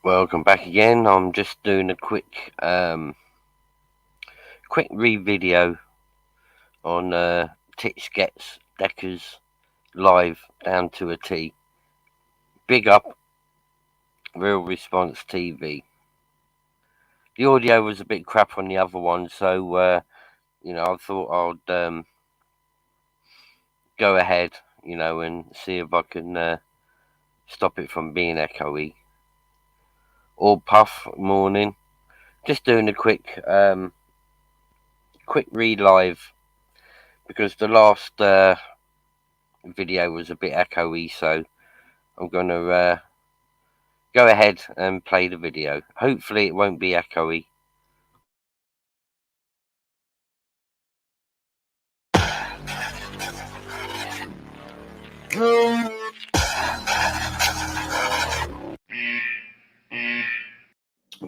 Welcome back again. I'm just doing a quick read video on Titch gets Deccas live down to a T. Big up Real Response TV. The audio was a bit crap on the other one, so I thought I'd go ahead, and see if I can stop it from being echoey. All puff morning. Just doing a quick read live because the last video was a bit echoey, so I'm going to go ahead and play the video. Hopefully it won't be echoey.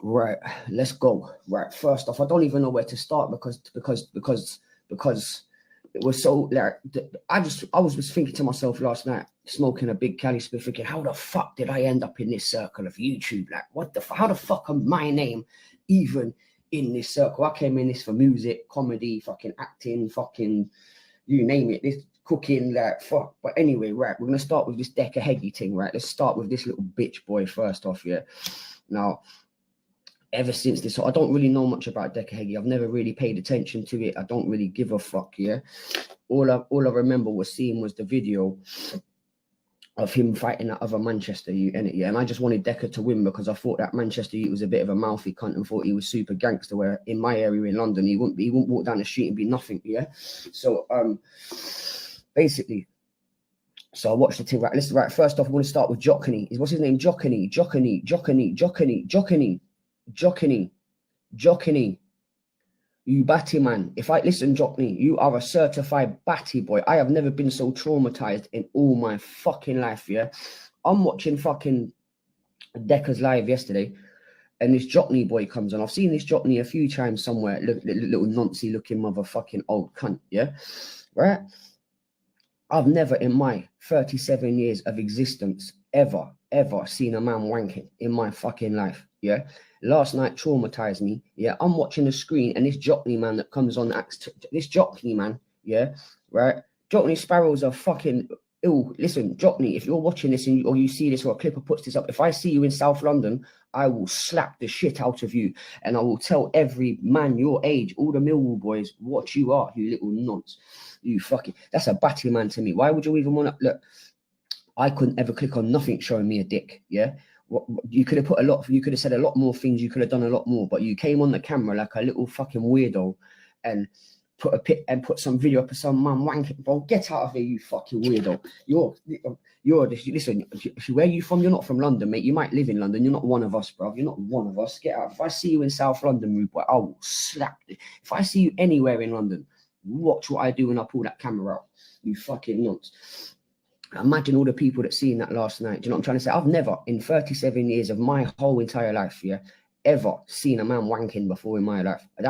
Right, let's go. Right, first off, I don't even know where to start because it was so like I was just thinking to myself last night, smoking a big Cali spliff, thinking, how the fuck did I end up in this circle of YouTube? Like, how the fuck am my name even in this circle? I came in this for music, comedy, fucking acting, fucking you name it. This cooking, like fuck. But anyway, right, we're gonna start with this Deccas Heggie thing, right? Let's start with this little bitch boy first off, yeah. Now, ever since this, I don't really know much about Deccas Heggie. I've never really paid attention to it. I don't really give a fuck, yeah. All I remember was seeing was the video of him fighting that other Manchester youth, yeah. And I just wanted Deccas to win because I thought that Manchester youth was a bit of a mouthy cunt and thought he was super gangster. Where in my area in London, he wouldn't walk down the street and be nothing, yeah. So basically. So I watched the thing, right? Listen, right. First off, I want to start with Jockney. What's his name? Jockney. You batty man. If I listen, Jockney, you are a certified batty boy. I have never been so traumatized in all my fucking life, yeah. I'm watching fucking Deccas live yesterday, and this Jockney boy comes on. I've seen this Jockney a few times somewhere, little noncy looking motherfucking old cunt, yeah. Right? I've never in my 37 years of existence ever seen a man wanking in my fucking life, yeah. Last night traumatized me, yeah. I'm watching the screen and this Jockney man that comes on, this Jockney man, yeah, right? Jockney Sparrows are fucking ill. Listen, Jockney, if you're watching this or you see this or a clipper puts this up, if I see you in South London, I will slap the shit out of you and I will tell every man your age, all the Millwall boys, what you are, you little nonce. You fucking, that's a batty man to me. Why would you even want to look? I couldn't ever click on nothing showing me a dick, yeah. You could have you could have said a lot more things, you could have done a lot more, but you came on the camera like a little fucking weirdo and put some video up of some man wanking. Bro, get out of here, you fucking weirdo. Listen, where are you from? You're not from London, mate. You might live in London. You're not one of us, bro. You're not one of us. Get out. If I see you in South London, rude boy, I will slap you. If I see you anywhere in London, watch what I do when I pull that camera out. You fucking nuts. Imagine all the people that seen that last night. Do you know what I'm trying to say? I've never, in 37 years of my whole entire life, yeah, ever seen a man wanking before in my life. I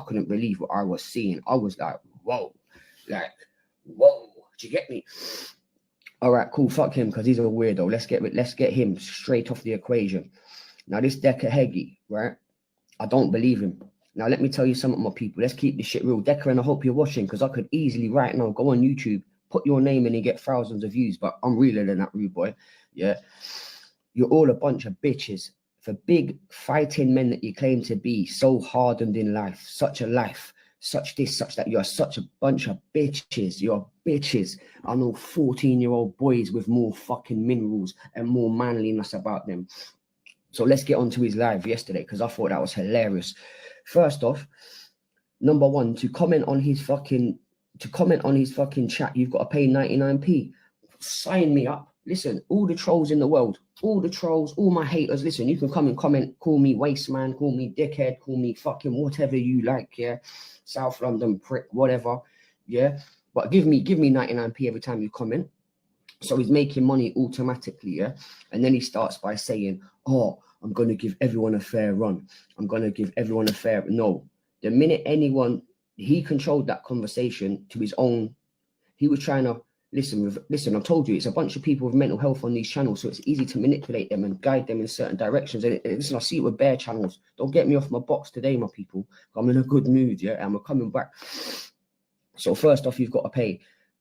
couldn't believe what I was seeing. I was like, whoa. Do you get me? All right, cool. Fuck him because he's a weirdo. Let's get him straight off the equation. Now, this Deccas Heggie, right? I don't believe him. Now, let me tell you something, my people. Let's keep this shit real. Deccas, and I hope you're watching because I could easily right now go on YouTube, put your name in and get thousands of views, but I'm realer than that, rude boy. Yeah. You're all a bunch of bitches. For big fighting men that you claim to be, so hardened in life, such a life, such this, such that, you're such a bunch of bitches. You're bitches. I know 14-year-old boys with more fucking minerals and more manliness about them. So let's get on to his live yesterday because I thought that was hilarious. First off, number one, to comment on his fucking chat, you've got to pay 99p. Sign me up. Listen, all the trolls in the world, all the trolls, all my haters, listen, you can come and comment, call me waste man, call me dickhead, call me fucking whatever you like, yeah. South London prick, whatever, yeah. But give me 99p every time you comment. So he's making money automatically, yeah. And then he starts by saying, oh, I'm going to give everyone a fair run. I'm going to give everyone a fair... No. The minute he controlled that conversation to his own, he was trying to Listen, I told you, it's a bunch of people with mental health on these channels, so it's easy to manipulate them and guide them in certain directions. And listen, I see it with bare channels. Don't get me off my box today, my people. I'm in a good mood, yeah, and we're coming back. So first off, you've got to pay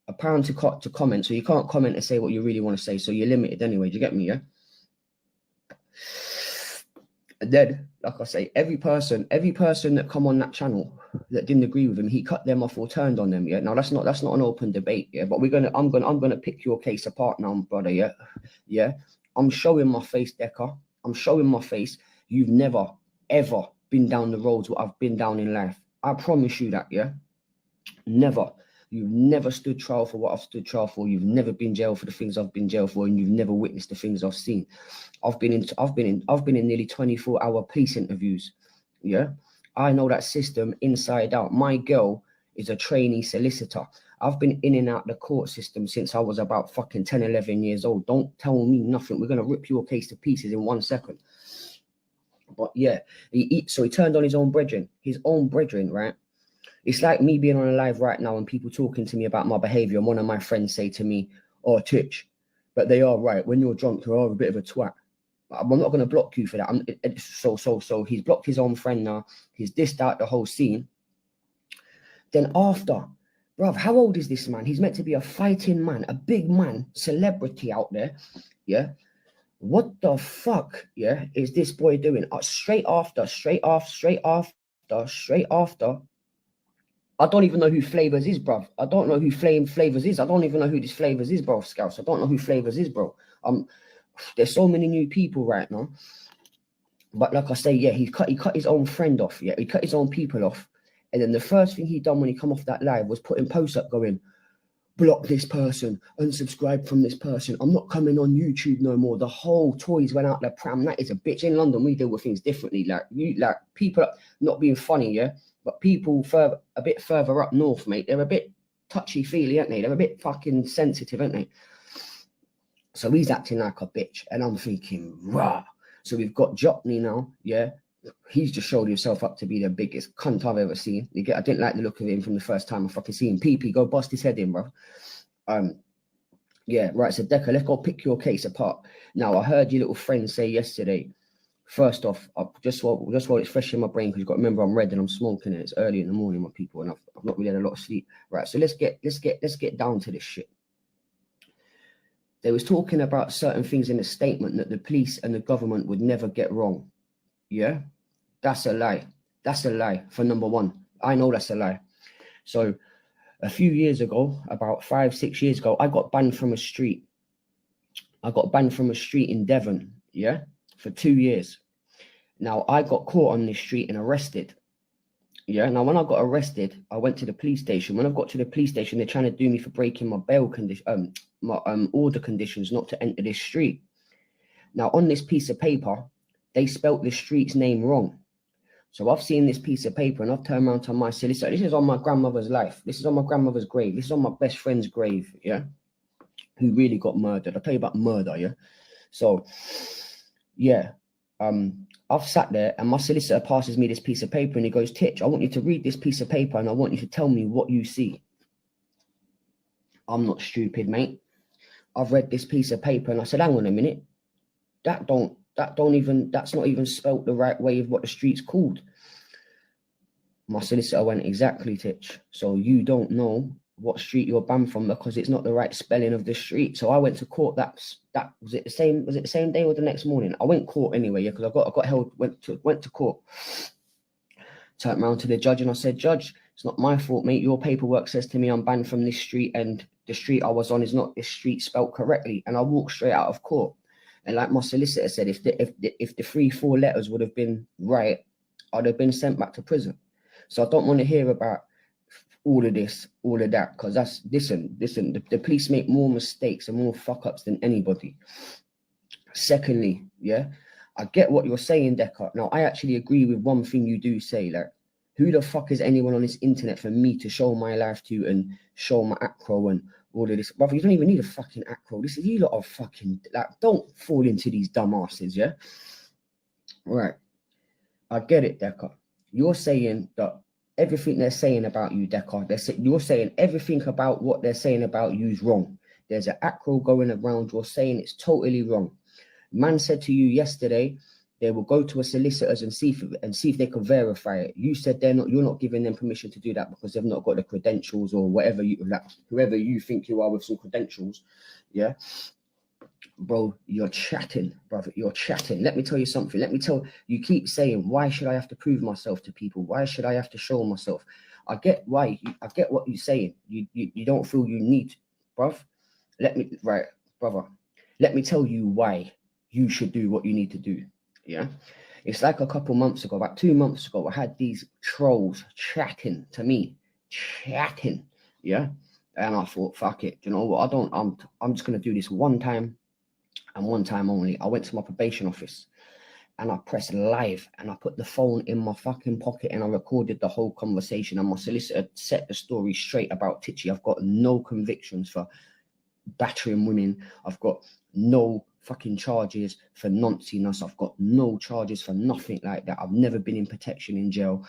£1 to comment, so you can't comment and say what you really want to say, so you're limited anyway. Do you get me, yeah? And then, like I say, every person that come on that channel that didn't agree with him, he cut them off or turned on them. Yeah. Now that's not an open debate. Yeah. But I'm gonna pick your case apart now, brother. Yeah. Yeah. I'm showing my face, Deccas. I'm showing my face. You've never ever been down the roads what I've been down in life. I promise you that. Yeah. Never. You've never stood trial for what I've stood trial for. You've never been jailed for the things I've been jailed for, and you've never witnessed the things I've seen. I've been in nearly 24-hour police interviews. Yeah, I know that system inside out. My girl is a trainee solicitor. I've been in and out the court system since I was about fucking 10, 11 years old. Don't tell me nothing. We're gonna rip your case to pieces in 1 second. But yeah, so he turned on his own brethren, right? It's like me being on a live right now and people talking to me about my behavior, and one of my friends say to me, "Oh, Titch, but they are right. When you're drunk, you are a bit of a twat." I'm not going to block you for that. So he's blocked his own friend now. He's dissed out the whole scene. Then after, bruv, how old is this man? He's meant to be a fighting man, a big man, celebrity out there. Yeah. What the fuck, yeah, is this boy doing? Straight after, I don't even know who Flavors is, bro. I don't know who Flavors is. I don't even know who this Flavors is, bro, Scouts. I don't know who Flavors is, bro. There's so many new people right now. But like I say, yeah, he cut his own friend off. Yeah, he cut his own people off. And then the first thing he done when he come off that live was putting posts up going, block this person, unsubscribe from this person. I'm not coming on YouTube no more. The whole toys went out the pram. That is a bitch. In London, we deal with things differently. Like people not being funny, yeah. But people a bit further up north, mate, they're a bit touchy-feely, aren't they? They're a bit fucking sensitive, aren't they? So he's acting like a bitch. And I'm thinking, rah. So we've got Jockney now, yeah? He's just showed himself up to be the biggest cunt I've ever seen. I didn't like the look of him from the first time I fucking seen him. PP, go bust his head in, bro. Yeah, right, so Deccas, let's go pick your case apart. Now, I heard your little friend say yesterday, first off, just while it's fresh in my brain, because you've got to remember I'm red and I'm smoking and it's early in the morning, my people, and I've not really had a lot of sleep. Right, so let's get down to this shit. They was talking about certain things in the statement that the police and the government would never get wrong. Yeah, that's a lie. That's a lie for number one. I know that's a lie. So a few years ago, about 5-6 years ago, I got banned from a street. I got banned from a street in Devon, yeah, for 2 years. Now, I got caught on this street and arrested. Yeah, now when I got arrested, I went to the police station. When I got to the police station, they're trying to do me for breaking my bail condition, my order conditions not to enter this street. Now, on this piece of paper, they spelt the street's name wrong. So I've seen this piece of paper and I've turned around to my solicitor. This is on my grandmother's life. This is on my grandmother's grave. This is on my best friend's grave, yeah, who really got murdered. I'll tell you about murder, yeah. So, yeah, I've sat there and my solicitor passes me this piece of paper and he goes, Titch, I want you to read this piece of paper and I want you to tell me what you see. I'm not stupid, mate. I've read this piece of paper and I said, hang on a minute. That's not even spelt the right way of what the street's called. My solicitor went, exactly, Titch. So you don't know what street you're banned from because it's not the right spelling of the street. So I went to court. That was it the same day or the next morning? I went to court anyway, yeah, because I got held, went to court. Turned around to the judge and I said, Judge, it's not my fault, mate. Your paperwork says to me I'm banned from this street and the street I was on is not this street spelt correctly. And I walked straight out of court. And like my solicitor said, if the 3-4 letters would have been right, I'd have been sent back to prison. So I don't want to hear about all of this, all of that, because listen, the police make more mistakes and more fuck-ups than anybody. Secondly, yeah, I get what you're saying, Deccas. Now, I actually agree with one thing you do say, like, who the fuck is anyone on this internet for me to show my life to and show my acro and all of this? Brother, you don't even need a fucking acro. This is you lot of fucking, like, don't fall into these dumbasses, yeah? Right. I get it, Deccas. You're saying that everything they're saying about you, Deccas. You're saying everything about what they're saying about you is wrong. There's an acro going around. You're saying it's totally wrong. Man said to you yesterday they will go to a solicitor's and see if they can verify it. You said you're not giving them permission to do that because they've not got the credentials or whatever whoever you think you are with some credentials. Yeah. Bro, you're chatting, brother. You're chatting. Let me tell you something. You keep saying, why should I have to prove myself to people? Why should I have to show myself? I get why. I get what you're saying. You don't feel you need, bruv. Brother. Let me tell you why you should do what you need to do. Yeah. It's like a couple months ago, about 2 months ago, I had these trolls chatting to me. Yeah. And I thought, fuck it. You know what? I'm just gonna do this one time and one time only. I went to my probation office and I pressed live and I put the phone in my fucking pocket and I recorded the whole conversation, and my solicitor set the story straight about Titchy. I've got no convictions for battering women. I've got no fucking charges for nonciness. I've got no charges for nothing like that. I've never been in protection in jail.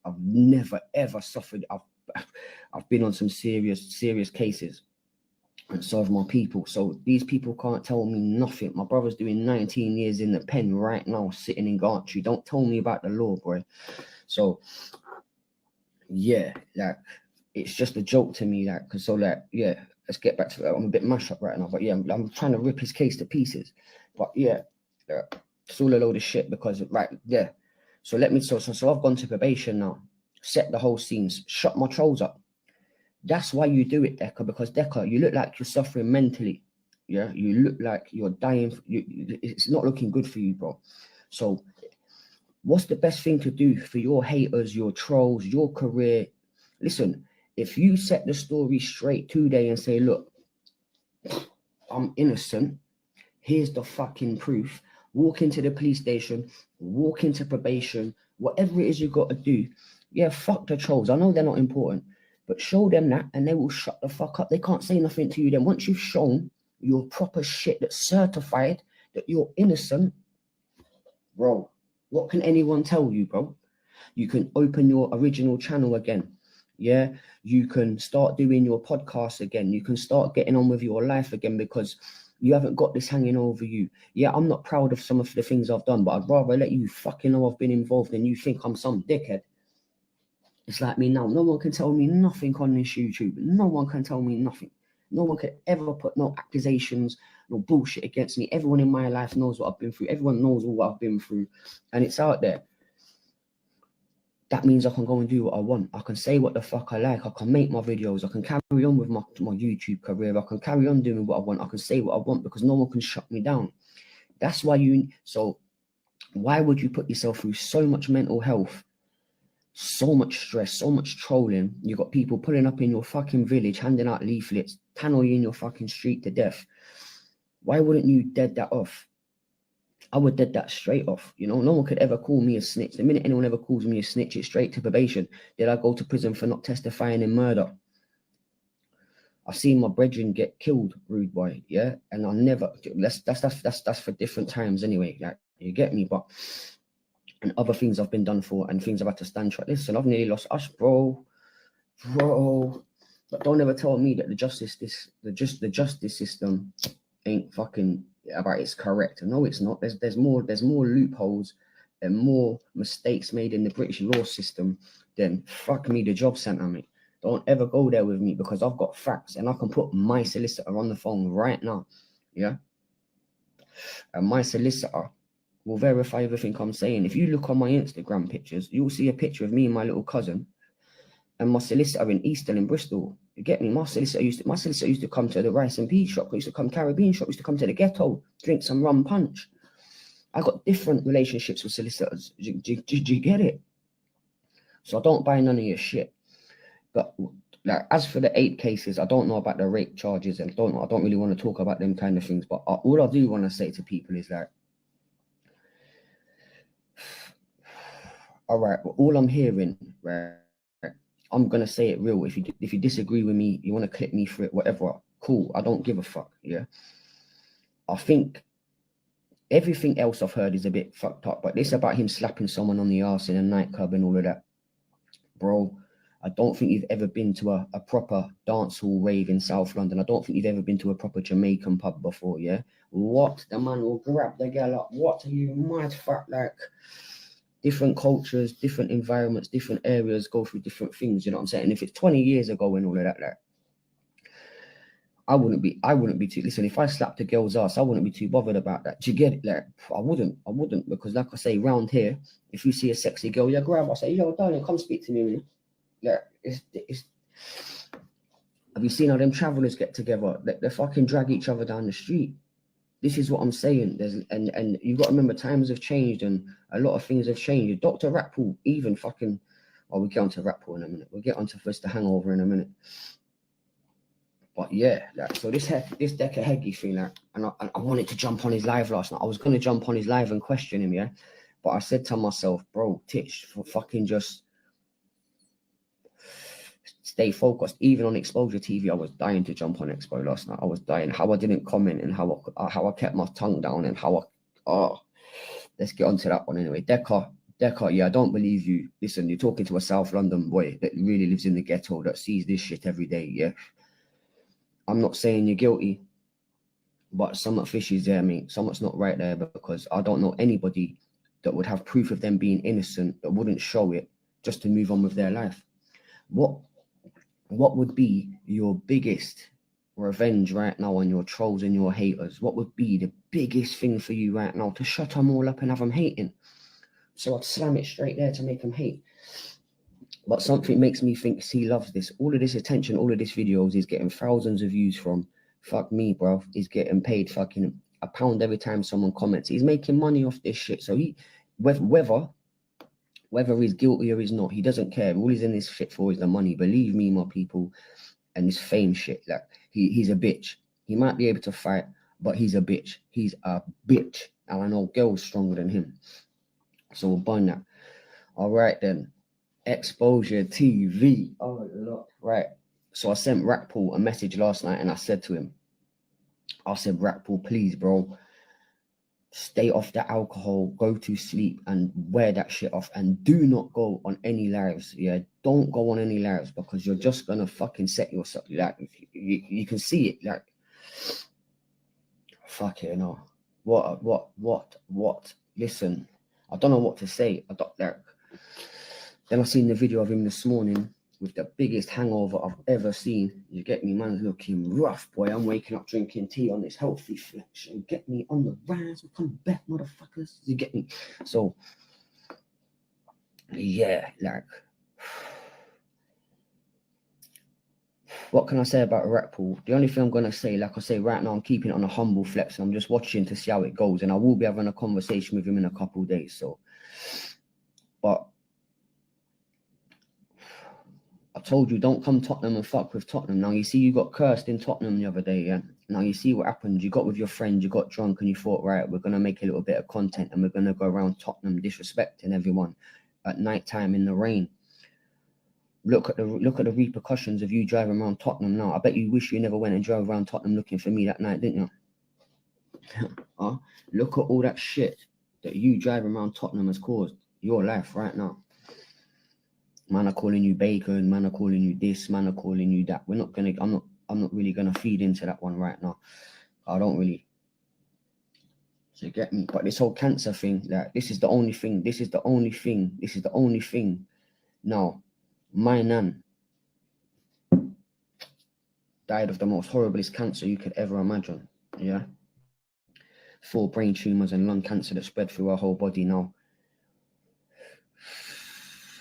I've never ever suffered. I've been on some serious cases, and so have my people. So these people can't tell me nothing. My brother's doing 19 years in the pen right now, sitting in Gartree. Don't tell me about the law, boy. So yeah, like it's just a joke to me, like, because yeah, let's get back to that. I'm a bit mashed up right now, but yeah, I'm trying to rip his case to pieces. But yeah, it's all a load of shit because yeah. So I've gone to probation now, set the whole scenes, shut my trolls up. That's why you do it, Deccas, because Deccas, you look like you're suffering mentally. Yeah, you look like you're dying. It's not looking good for you, bro. So what's the best thing to do for your haters, your trolls, your career? Listen, if you set the story straight today and say, look, I'm innocent, here's the fucking proof, walk into the police station, walk into probation, whatever it is you got to do. Yeah, fuck the trolls. I know they're not important, but show them that and they will shut the fuck up. They can't say nothing to you then. Once you've shown your proper shit that's certified that you're innocent, bro, what can anyone tell you, bro? You can open your original channel again. Yeah, you can start doing your podcast again. You can start getting on with your life again because you haven't got this hanging over you. Yeah, I'm not proud of some of the things I've done, but I'd rather let you fucking know I've been involved than you think I'm some dickhead. It's like me now. No one can tell me nothing on this YouTube. No one can tell me nothing. No one could ever put no accusations, no bullshit against me. Everyone in my life knows what I've been through. Everyone knows what I've been through, and it's out there. That means I can go and do what I want. I can say what the fuck I like. I can make my videos. I can carry on with my YouTube career. I can carry on doing what I want. I can say what I want because no one can shut me down. That's why why would you put yourself through so much mental health, so much stress, so much trolling? You got people pulling up in your fucking village, handing out leaflets, tanning you in your fucking street to death. Why wouldn't you dead that off? I would dead that straight off. You know, no one could ever call me a snitch. The minute anyone ever calls me a snitch, it's straight to probation. Did I go to prison for not testifying in murder? I've seen my brethren get killed, rude boy. Yeah, and I never. That's for different times anyway. Like, you get me, but and other things I've been done for and things I've had to stand for. Listen, I've nearly lost us, bro. But don't ever tell me that the justice system ain't fucking about it's correct. No, it's not. There's more loopholes and more mistakes made in the British law system than fuck me the job centre, mate. Don't ever go there with me because I've got facts and I can put my solicitor on the phone right now. Yeah. And my solicitor will verify everything I'm saying. If you look on my Instagram pictures, you'll see a picture of me and my little cousin and my solicitor in Easton in Bristol. You get me? My solicitor used to come to the rice and peas shop. He used to come Caribbean shop. He used to come to the ghetto, drink some rum punch. I got different relationships with solicitors. Do you get it? So I don't buy none of your shit. But like, as for the 8 cases, I don't know about the rape charges and I don't really want to talk about them kind of things. But all I do want to say to people is like, all right, well, all I'm hearing, right? I'm gonna say it real. If you disagree with me, you want to clip me for it, whatever. Cool. I don't give a fuck. Yeah. I think everything else I've heard is a bit fucked up, but this about him slapping someone on the arse in a nightclub and all of that. bro, I don't think you've ever been to a proper dancehall rave in South London. I don't think you've ever been to a proper Jamaican pub before, yeah? What? The man will grab the girl up. What are you mad for? Like, different cultures, different environments, different areas go through different things, you know what I'm saying? And if it's 20 years ago and all of that, like, I wouldn't be too, listen, if I slapped a girl's ass, I wouldn't be too bothered about that. Do you get it? Like, I wouldn't, because like I say, round here, if you see a sexy girl, you grab her, say, yo, darling, come speak to me. Like, it's have you seen how them travelers get together? They fucking drag each other down the street. This is what I'm saying. And you've got to remember, times have changed and a lot of things have changed. Dr. Ratpool even fucking, oh, we'll get onto Ratpool in a minute. We'll get onto first the hangover in a minute. But yeah, like, so this Deccas Heggie thing, like, and I wanted to jump on his live last night. I was going to jump on his live and question him, yeah? But I said to myself, bro, Titch, for fucking just stay focused. Even on Exposure TV, I was dying to jump on Expo last night. I was dying. How I didn't comment and how I kept my tongue down and how let's get onto that one anyway. Deccas, yeah, I don't believe you. Listen, you're talking to a South London boy that really lives in the ghetto, that sees this shit every day, yeah? I'm not saying you're guilty, but somewhat fishy is there, mate. Somewhat's not right there, because I don't know anybody that would have proof of them being innocent that wouldn't show it just to move on with their life. What would be your biggest revenge right now on your trolls and your haters? What would be the biggest thing for you right now to shut them all up and have them hating? So I'd slam it straight there to make them hate. But something makes me think he loves this. All of this attention, all of this videos, he's getting thousands of views from. Fuck me, bro. He's getting paid fucking £1 every time someone comments. He's making money off this shit. So he, whether he's guilty or he's not, he doesn't care. All he's in this shit for is the money. Believe me, my people, and this fame shit. Like, he's a bitch. He might be able to fight, but he's a bitch. He's a bitch. And I know girls stronger than him. So we'll burn that. All right then. Exposure TV. Oh, Lord. Right. So I sent Ratpool a message last night and I said to him, Ratpool, please, bro, stay off the alcohol, go to sleep and wear that shit off, and do not go on any lives. Yeah, don't go on any lives, because you're just gonna fucking set yourself. Like, you can see it. Like, fuck it, no. What? Listen, I don't know what to say. Then I seen the video of him this morning with the biggest hangover I've ever seen. You get me, man, looking rough, boy. I'm waking up drinking tea on this healthy flex. You get me, on the rise. We come back, motherfuckers. You get me? So, yeah, like, what can I say about Ratpool? The only thing I'm going to say, like I say, right now, I'm keeping it on a humble flex, and I'm just watching to see how it goes. And I will be having a conversation with him in a couple of days. So, but I told you, don't come Tottenham and fuck with Tottenham. Now, you see, you got cursed in Tottenham the other day, yeah? Now, you see what happened. You got with your friend, you got drunk, and you thought, right, we're going to make a little bit of content, and we're going to go around Tottenham disrespecting everyone at night time in the rain. Look at the repercussions of you driving around Tottenham now. I bet you wish you never went and drove around Tottenham looking for me that night, didn't you? Look at all that shit that you driving around Tottenham has caused your life right now. Man are calling you bacon, man are calling you this, man are calling you that. I'm not really gonna feed into that one right now. I don't really. So you get me? But this whole cancer thing, like, this is the only thing. Now, my nan died of the most horriblest cancer you could ever imagine. Yeah. 4 brain tumors and lung cancer that spread through her whole body. Now,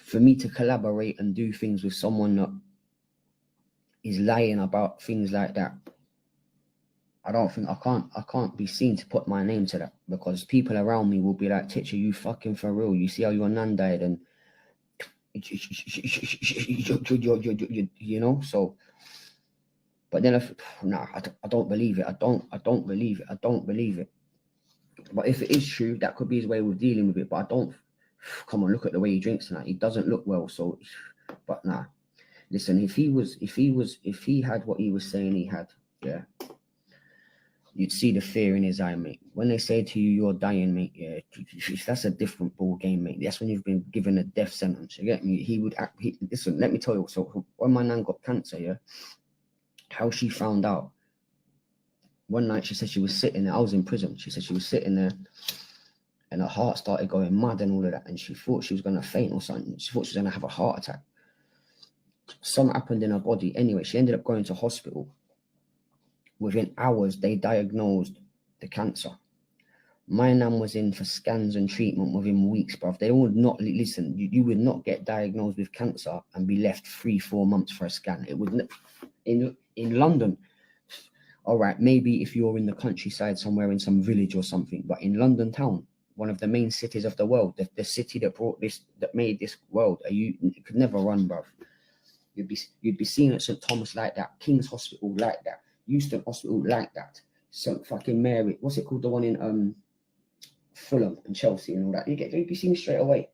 for me to collaborate and do things with someone that is lying about things like that, I can't be seen to put my name to that, because people around me will be like, Titch, are you fucking for real? You see how your nan died, and you know. So, but then I don't believe it. I don't believe it. But if it is true, that could be his way of dealing with it. But I don't. Come on, look at the way he drinks tonight. He doesn't look well. So, but nah. Listen, if he had what he was saying he had, yeah, you'd see the fear in his eye, mate. When they say to you, you're dying, mate, yeah, that's a different ball game, mate. That's when you've been given a death sentence. You get me? He would act. Listen, let me tell you. So when my nan got cancer, yeah, how she found out. One night she said she was sitting there. I was in prison. She said she was sitting there, and her heart started going mad and all of that, and she thought she was gonna faint or something. She thought she was gonna have a heart attack. Something happened in her body. Anyway, she ended up going to hospital. Within hours, they diagnosed the cancer. My nan was in for scans and treatment within weeks, bruv. They would not listen. You would not get diagnosed with cancer and be left 3-4 months for a scan. It would in London. All right, maybe if you're in the countryside somewhere in some village or something, but in London town, one of the main cities of the world, the city that brought this, that made this world, you could never run, bruv. You'd be seen at St Thomas like that, King's Hospital like that, Euston Hospital like that, St fucking Mary, what's it called, the one in Fulham and Chelsea and all that. You'd be seen straight away.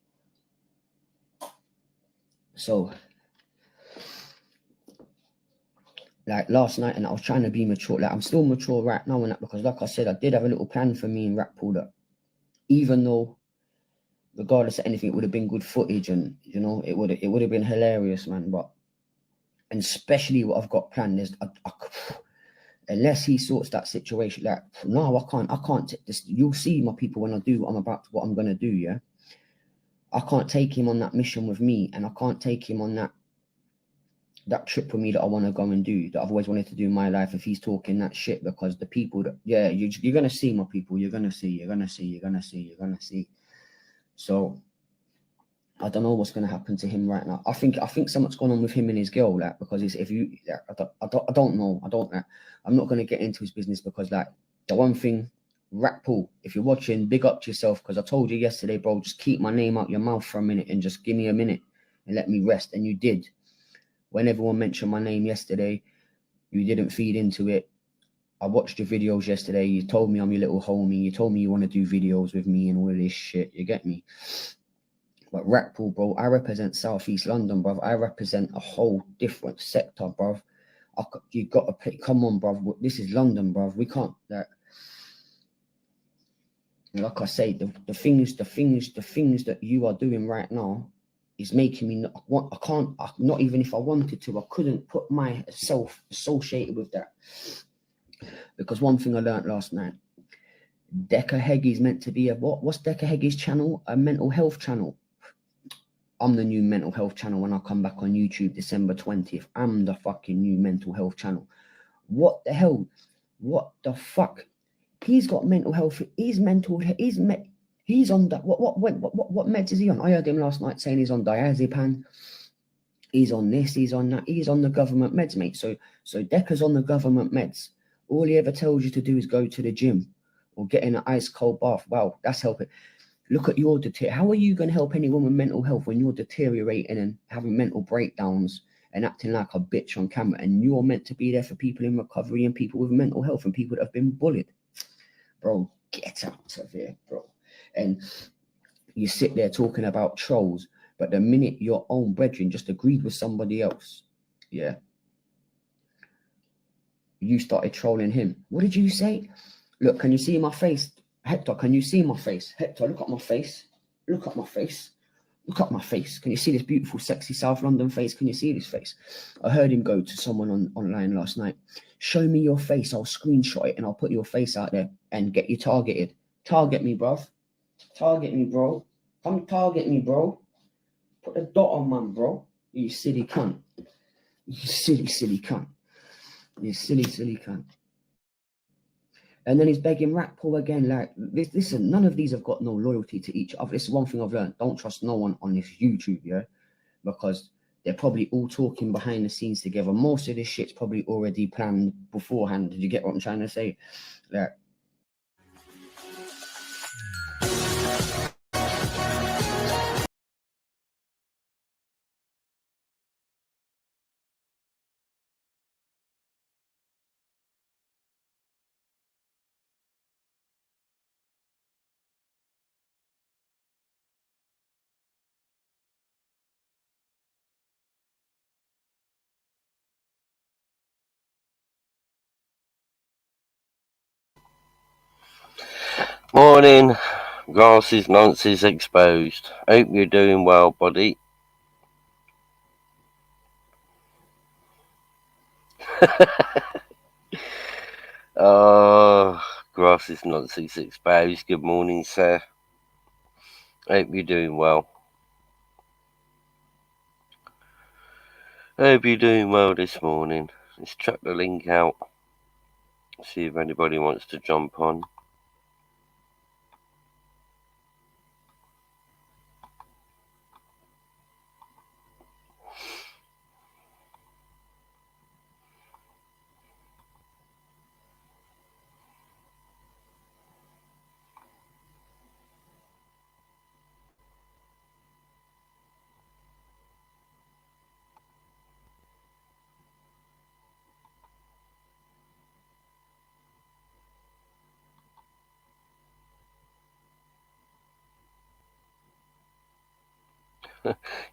So, like last night, and I was trying to be mature. Like I'm still mature right now, and that because, like I said, I did have a little plan for me in Rappool that, even though, regardless of anything, it would have been good footage, and you know, it would have been hilarious, man. But and especially what I've got planned is, unless he sorts that situation, like no, I can't. You'll see my people when I do what I'm gonna do. Yeah, I can't take him on that mission with me, and I can't take him on that trip with me that I want to go and do, that I've always wanted to do in my life, if he's talking that shit. Because the people that, yeah, you're gonna see my people, you're gonna see. So I don't know what's gonna happen to him right now. I think something's going on with him and his girl, like, because if you, like, I don't know, I'm not gonna get into his business, because like the one thing, Rappool, if you're watching, big up to yourself, because I told you yesterday, bro, just keep my name out your mouth for a minute and just give me a minute and let me rest, and you did. When everyone mentioned my name yesterday, you didn't feed into it. I watched your videos yesterday. You told me I'm your little homie. You told me you want to do videos with me and all of this shit. You get me? But Rappool, bro, I represent Southeast London, bruv. I represent a whole different sector, bruv. You got to play. Come on, bruv. This is London, bruv. We can't. Like I say, the things that you are doing right now is making me not even if I wanted to, I couldn't put myself associated with that. Because one thing I learned last night, Deccas Heggie's meant to be what's Deccas Heggie's channel? A mental health channel. I'm the new mental health channel when I come back on YouTube December 20th. I'm the fucking new mental health channel. What the hell? What the fuck? He's got mental health. He's on that. What meds is he on? I heard him last night saying he's on diazepam. He's on this. He's on that. He's on the government meds, mate. So Deccas on the government meds. All he ever tells you to do is go to the gym or get in an ice cold bath. Wow, that's helping. Look at your how are you going to help anyone with mental health when you're deteriorating and having mental breakdowns and acting like a bitch on camera? And you're meant to be there for people in recovery and people with mental health and people that have been bullied. Bro, get out of here, bro. And you sit there talking about trolls, but the minute your own brethren just agreed with somebody else, yeah, you started trolling him. What did you say? Look, can you see my face? Hector, can you see my face? Hector, look at my face. Look at my face. Look at my face. Can you see this beautiful, sexy South London face? Can you see this face? I heard him go to someone online last night. Show me your face. I'll screenshot it and I'll put your face out there and get you targeted. Target me, bruv. Target me, bro. Come target me, bro. Put a dot on man, bro. You silly cunt. You silly cunt. You silly cunt. And then he's begging Rappool again. Like, listen, none of these have got no loyalty to each other. This is one thing I've learned. Don't trust no one on this YouTube, yeah? Because they're probably all talking behind the scenes together. Most of this shit's probably already planned beforehand. Did you get what I'm trying to say? Like, Morning, Grasses Nonces Exposed. Hope you're doing well, buddy. Oh, Grasses Nonces Exposed. Good morning, sir. Hope you're doing well. Hope you're doing well this morning. Let's chuck the link out. See if anybody wants to jump on.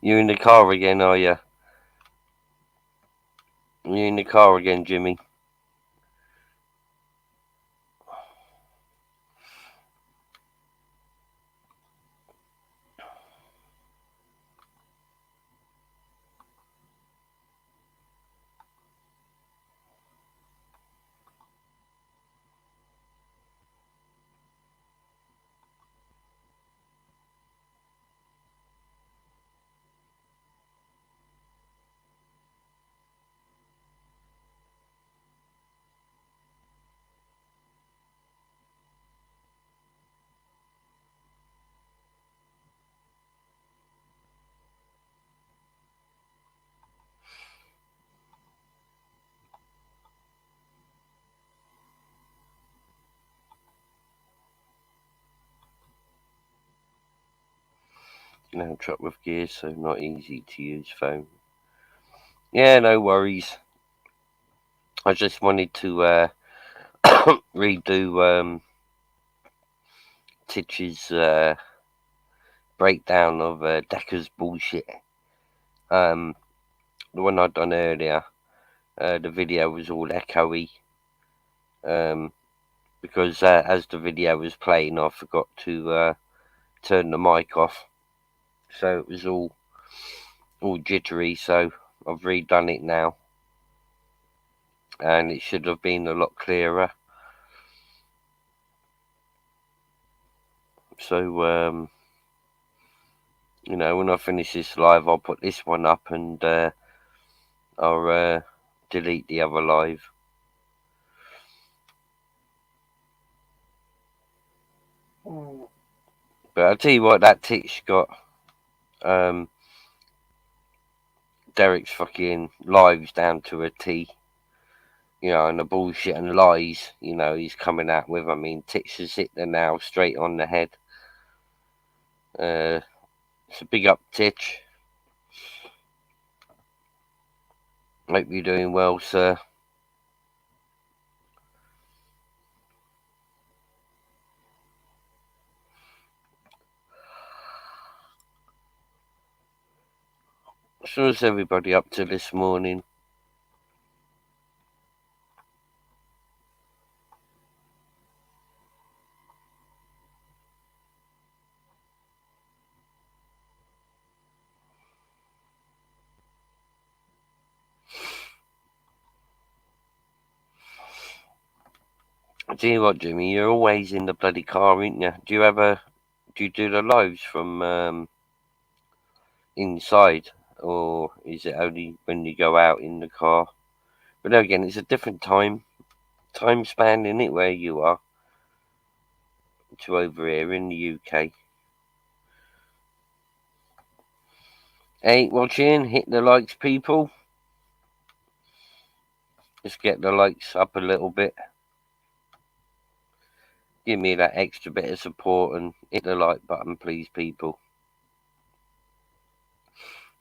You in the car again, are you? You in the car again, Jimmy? No truck with gears, so not easy to use phone. Yeah, no worries. I just wanted to redo Titch's breakdown of Deccas bullshit. The one I'd done earlier, the video was all echoey. Because as the video was playing, I forgot to turn the mic off, so it was all jittery. So I've redone it now, and it should have been a lot clearer. So you know, when I finish this live, I'll put this one up, and I'll delete the other live. But I'll tell you what, that Titch got Derek's fucking lives down to a T. You know, and the bullshit and lies, you know, he's coming out with. I mean, Titch has hit the nail straight on the head. It's a big up, Titch. Hope you're doing well, sir. So what's everybody up to this morning? I tell you what, Jimmy, you're always in the bloody car, aren't you? Do you do the lives from inside, or is it only when you go out in the car? But then again, it's a different time span in it where you are to over here in the UK. Hey, watching, hit the likes, people. Let's get the likes up a little bit. Give me that extra bit of support and hit the like button, please, people.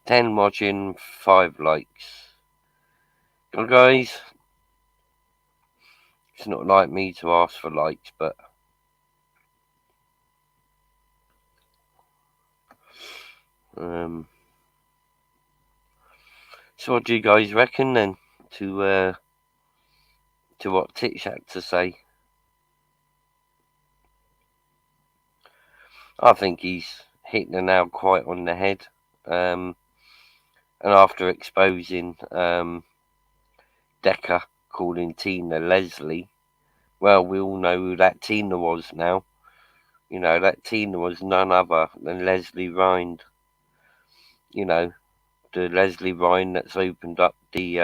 10 watching, 5 likes. Well, guys, it's not like me to ask for likes, but so what do you guys reckon then to what Titch had to say? I think he's hitting the nail quite on the head. And after exposing Deccas calling Tina Lesley, well, we all know who that Tina was now. You know, that Tina was none other than Lesley Rhind. You know, the Lesley Rhind that's opened up the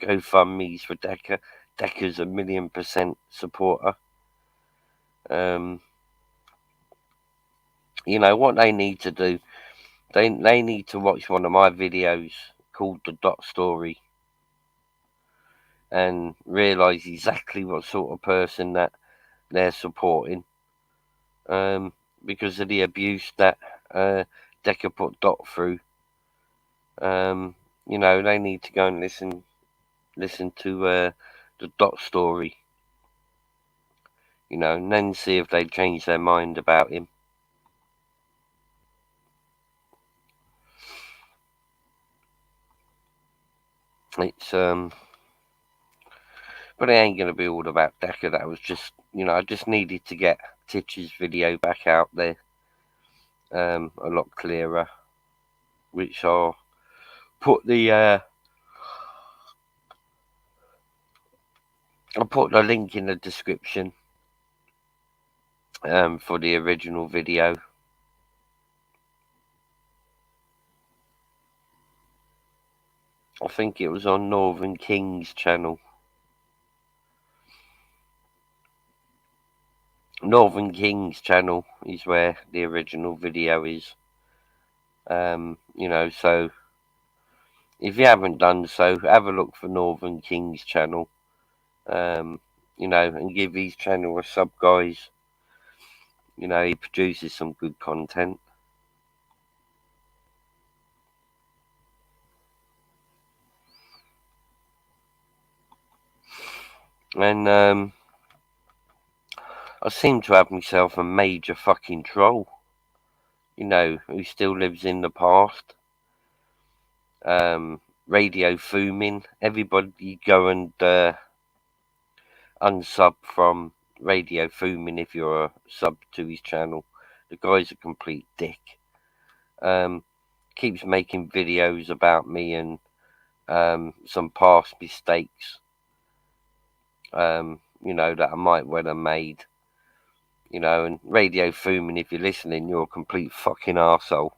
GoFundMe's for Deccas. Deccas a 1,000,000% supporter. You know what they need to do? They need to watch one of my videos called The Dot Story and realise exactly what sort of person that they're supporting. Because of the abuse that Deccas put Dot through. You know, they need to go and listen to The Dot Story. You know, and then see if they change their mind about him. It's but it ain't gonna be all about Deccas. That was just, you know, I just needed to get Titch's video back out there, a lot clearer, which I'll put the I'll put the link in the description for the original video. I think it was on Northern King's channel. Northern King's channel is where the original video is. You know, so if you haven't done so, have a look for Northern King's channel. You know, and give his channel a sub, guys. You know, he produces some good content. And I seem to have myself a major fucking troll, you know, who still lives in the past. Radio Fuming. Everybody go and unsub from Radio Fuming if you're a sub to his channel. The guy's a complete dick. Keeps making videos about me and some past mistakes, you know, that I might well have made. You know, and Radio Fuming, if you're listening, you're a complete fucking arsehole.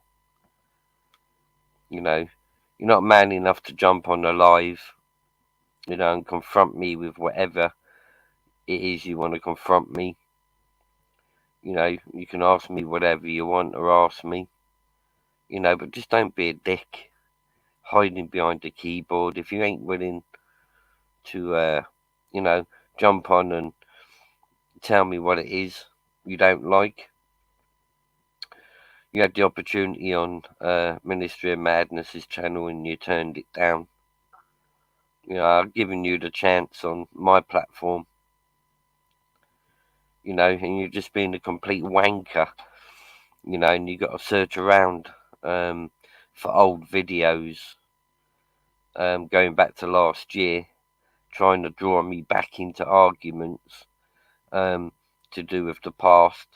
You know, you're not man enough to jump on the live, you know, and confront me with whatever it is you want to confront me. You know, you can ask me whatever you want or ask me, you know, but just don't be a dick hiding behind the keyboard. If you ain't willing to, you know, jump on and tell me what it is you don't like. You had the opportunity on Ministry of Madness's channel and you turned it down. You know, I've given you the chance on my platform. You know, and you're just being a complete wanker. You know, and you got to search around for old videos going back to last year, trying to draw me back into arguments to do with the past.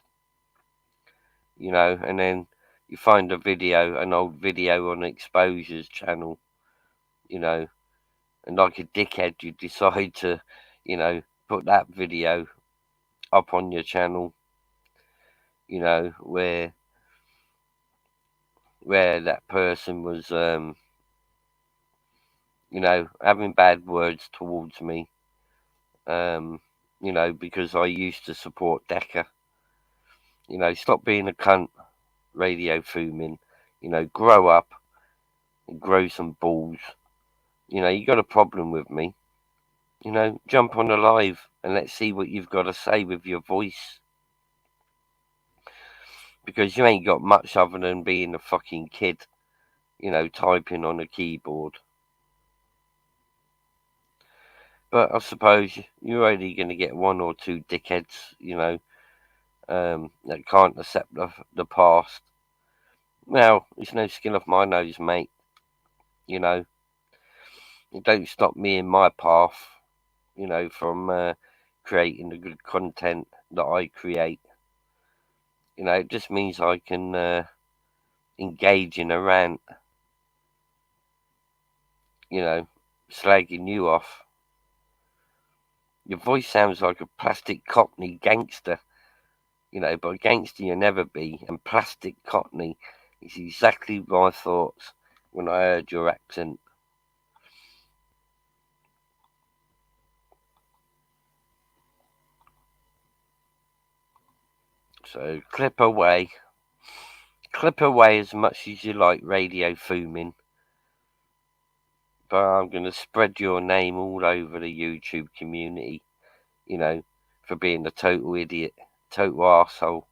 You know, and then you find an old video on Exposure's channel, you know, and like a dickhead, you decide to, you know, put that video up on your channel, you know, where that person was, you know, having bad words towards me, you know, because I used to support Deccas. You know, stop being a cunt, Radio Fuming. You know, grow up and grow some balls. You know, you got a problem with me. You know, jump on the live and let's see what you've got to say with your voice. Because you ain't got much other than being a fucking kid, you know, typing on a keyboard. But I suppose you're only going to get one or two dickheads, you know, that can't accept the past. Well, it's no skin off my nose, mate. You know, it don't stop me in my path, you know, from creating the good content that I create. You know, it just means I can engage in a rant, you know, slagging you off. Your voice sounds like a plastic cockney gangster, you know, but a gangster you'll never be, and plastic cockney is exactly my thoughts when I heard your accent. So clip away as much as you like, Radio Fuming, but I'm going to spread your name all over the YouTube community, you know, for being a total idiot, total arsehole,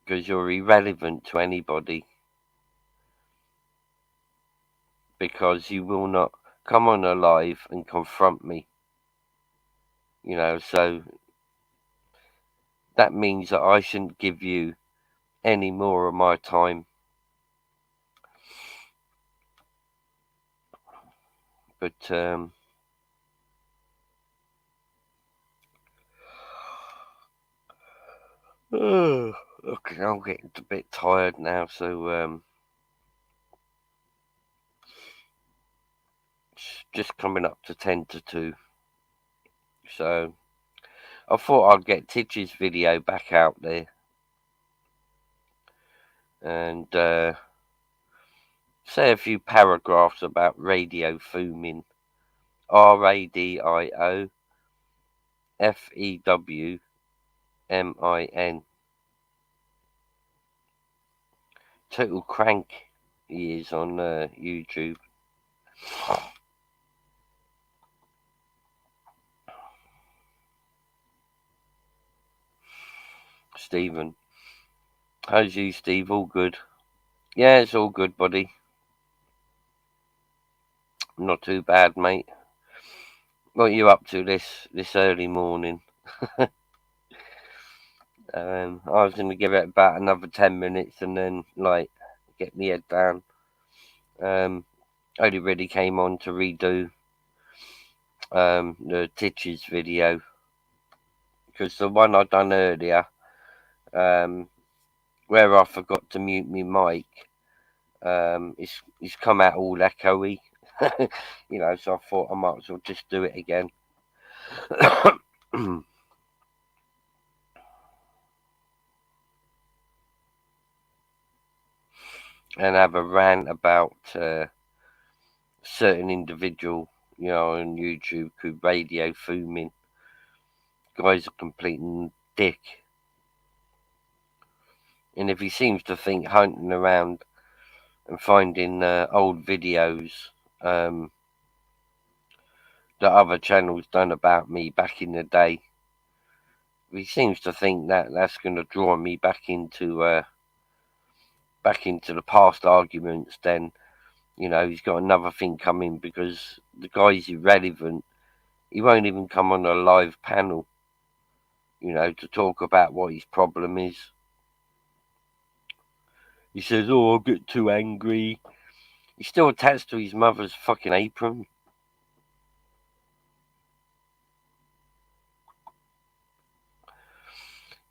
because you're irrelevant to anybody, because you will not come on a live and confront me, you know, so that means that I shouldn't give you any more of my time. But okay, I'm getting a bit tired now, so it's just coming up to 10 to 2. So I thought I'd get Titch's video back out there and say a few paragraphs about Radio Fuming. RADIOFEWMIN. Total crank he is on YouTube. Stephen. How's you, Steve? All good? Yeah, it's all good, buddy. Not too bad, mate. What are you up to this early morning? I was going to give it about another 10 minutes and then, like, get my head down. Only really came on to redo the TITCHES video, because the one I done earlier, where I forgot to mute my mic, it's come out all echoey, you know, so I thought I might as well just do it again. And have a rant about certain individual, you know, on YouTube called Radio Fuming. Guy's a complete dick. And if he seems to think hunting around and finding old videos that other channels done about me back in the day, he seems to think that that's going to draw me back into the past arguments, then, you know, he's got another thing coming, because the guy's irrelevant. He won't even come on a live panel, you know, to talk about what his problem is. He says, oh, I'll get too angry. He's still attached to his mother's fucking apron.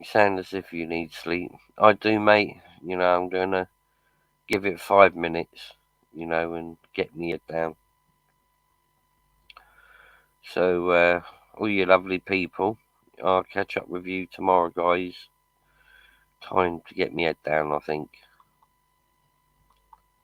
You sound as if you need sleep. I do, mate. You know, I'm going to give it 5 minutes, you know, and get me it down. So, all you lovely people, I'll catch up with you tomorrow, guys. Time to get me head down, I think.